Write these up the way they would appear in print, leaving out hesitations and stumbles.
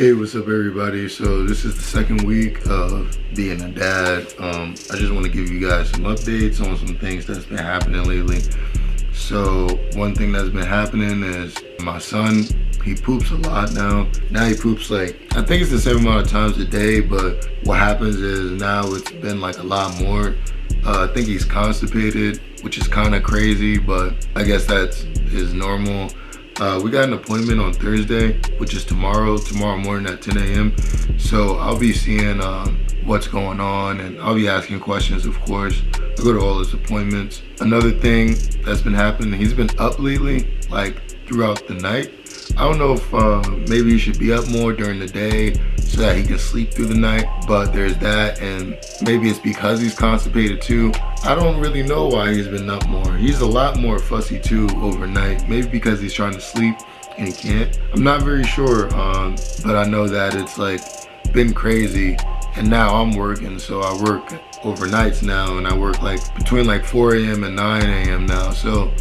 Hey, what's up everybody? So this is the second week of being a dad. I just want to give you guys some updates on some things that's been happening lately. So one thing that's been happening is my son, he poops a lot now. Now he poops like, I think it's the same amount of times a day, but what happens is now it's been like a lot more. I think he's constipated, which is kind of crazy, but I guess that's is normal. We got an appointment on Thursday, which is tomorrow morning at 10 a.m. So I'll be seeing what's going on, and I'll be asking questions, of course. I go to all his appointments. Another thing that's been happening, he's been up lately, like throughout the night. I don't know if maybe he should be up more during the day so that he can sleep through the night, but there's that, and maybe it's because he's constipated too. I don't really know why he's been up more. He's a lot more fussy too overnight, maybe because he's trying to sleep and he can't. I'm not very sure, but I know that it's like been crazy, and now I'm working, so I work overnights now, and I work like between like 4 a.m. and 9 a.m. now. So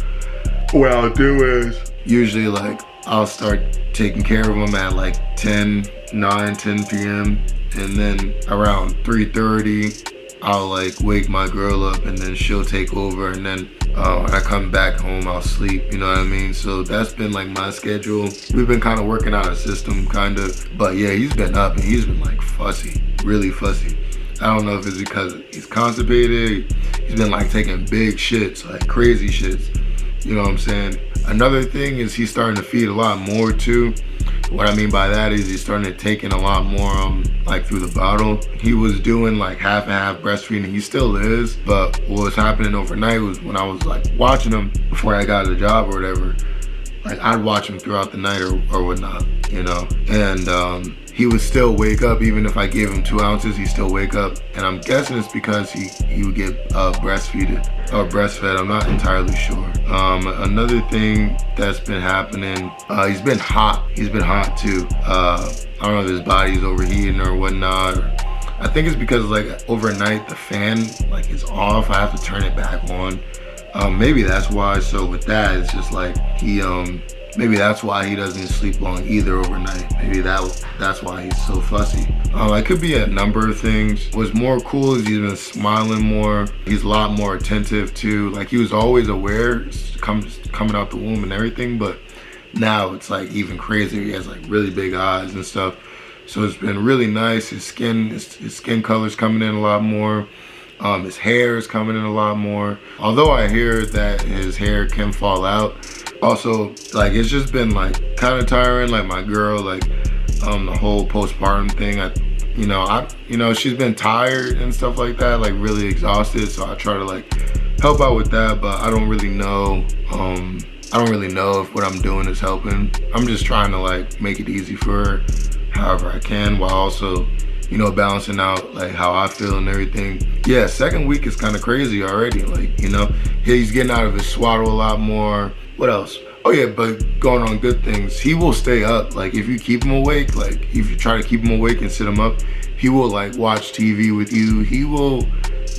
what I'll do is usually like I'll start taking care of him at like 10 p.m. and then around 3:30 I'll like wake my girl up, and then she'll take over, and then when I come back home I'll sleep, you know what I mean? So that's been like my schedule. We've been kind of working out a system kind of, but yeah, he's been up and he's been like fussy, really fussy. I don't know if it's because he's constipated. He's been like taking big shits, like crazy shits, you know what I'm saying? Another thing is he's starting to feed a lot more too. What I mean by that is he's starting to take in a lot more like through the bottle. He was doing like half and half breastfeeding. He still is, but what was happening overnight was when I was like watching him before I got a job or whatever, like I'd watch him throughout the night or whatnot, you know? And he would still wake up. Even if I gave him 2 ounces, he'd still wake up. And I'm guessing it's because he would get breastfed. I'm not entirely sure. Another thing that's been happening, he's been hot. He's been hot too. I don't know if his body's overheating or whatnot. I think it's because like overnight the fan like is off. I have to turn it back on. Maybe that's why. So with that, it's just like he maybe that's why he doesn't sleep long either overnight. Maybe that's why he's so fussy. It could be a number of things. What's more cool is he's been smiling more. He's a lot more attentive too. Like he was always aware coming out the womb and everything, but now it's like even crazier. He has like really big eyes and stuff. So it's been really nice. His skin color's coming in a lot more. His hair is coming in a lot more. Although I hear that his hair can fall out. Also, like it's just been like kind of tiring. Like my girl, like the whole postpartum thing. She's been tired and stuff like that, like really exhausted. So I try to like help out with that, but I don't really know. I don't really know if what I'm doing is helping. I'm just trying to like make it easy for her, however I can, while also, balancing out like how I feel and everything. Yeah, second week is kind of crazy already. Like, he's getting out of his swaddle a lot more. What else? Oh yeah, but going on good things, he will stay up. Like if you keep him awake, like if you try to keep him awake and sit him up, he will like watch TV with you. He will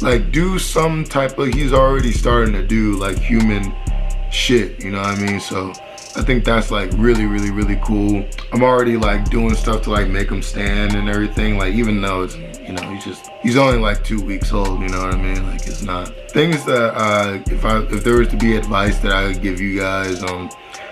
like do some type of, he's already starting to do like human shit, you know what I mean? So I think that's like really, really, really cool. I'm already like doing stuff to like make him stand and everything. Like even though it's, he's only like 2 weeks old, you know what I mean? Like it's not things that if there was to be advice that I would give you guys, I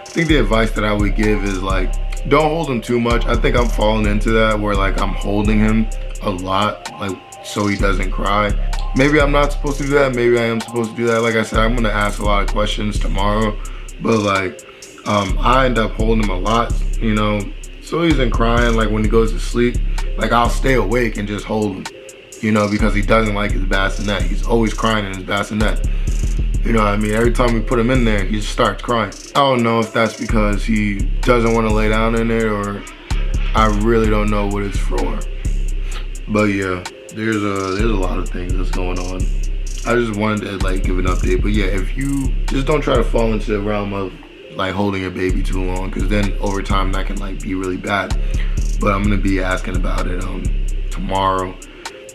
think the advice that I would give is like, don't hold him too much. I think I'm falling into that where like I'm holding him a lot, like so he doesn't cry. Maybe I'm not supposed to do that. Maybe I am supposed to do that. Like I said, I'm gonna ask a lot of questions tomorrow, but like I end up holding him a lot, so he isn't crying. Like when he goes to sleep, like I'll stay awake and just hold him, because he doesn't like his bassinet. He's always crying in his bassinet. You know what I mean? Every time we put him in there, he just starts crying. I don't know if that's because he doesn't want to lay down in it, or I really don't know what it's for. But yeah, there's a lot of things that's going on. I just wanted to like give an update. But yeah, if you just don't try to fall into the realm of like holding your baby too long, because then over time that can like be really bad. But I'm gonna be asking about it tomorrow.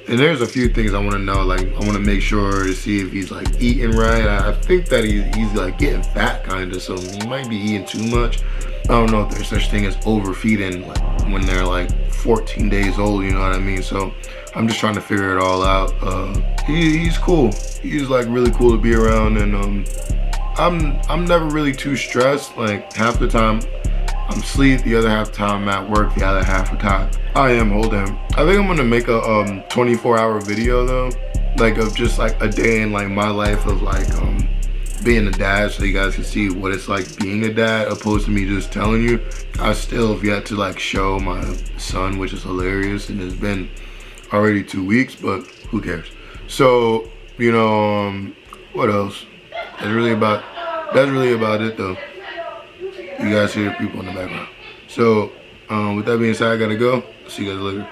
And there's a few things I want to know. Like I want to make sure to see if he's like eating right. I think that he's like getting fat kind of, so he might be eating too much. I don't know if there's such thing as overfeeding like when they're like 14 days old, you know what I mean? So I'm just trying to figure it all out. He's cool. He's like really cool to be around, and I'm never really too stressed. Like half the time I'm asleep, the other half the time I'm at work, the other half the time I am holding him. I think I'm gonna make a 24-hour video though, like of just like a day in like my life of like being a dad, so you guys can see what it's like being a dad, opposed to me just telling you. I still have yet to like show my son, which is hilarious, and it's been already 2 weeks, but who cares? So, you know, what else? That's really about it though. You guys hear people in the background. So with that being said, I gotta go. See you guys later.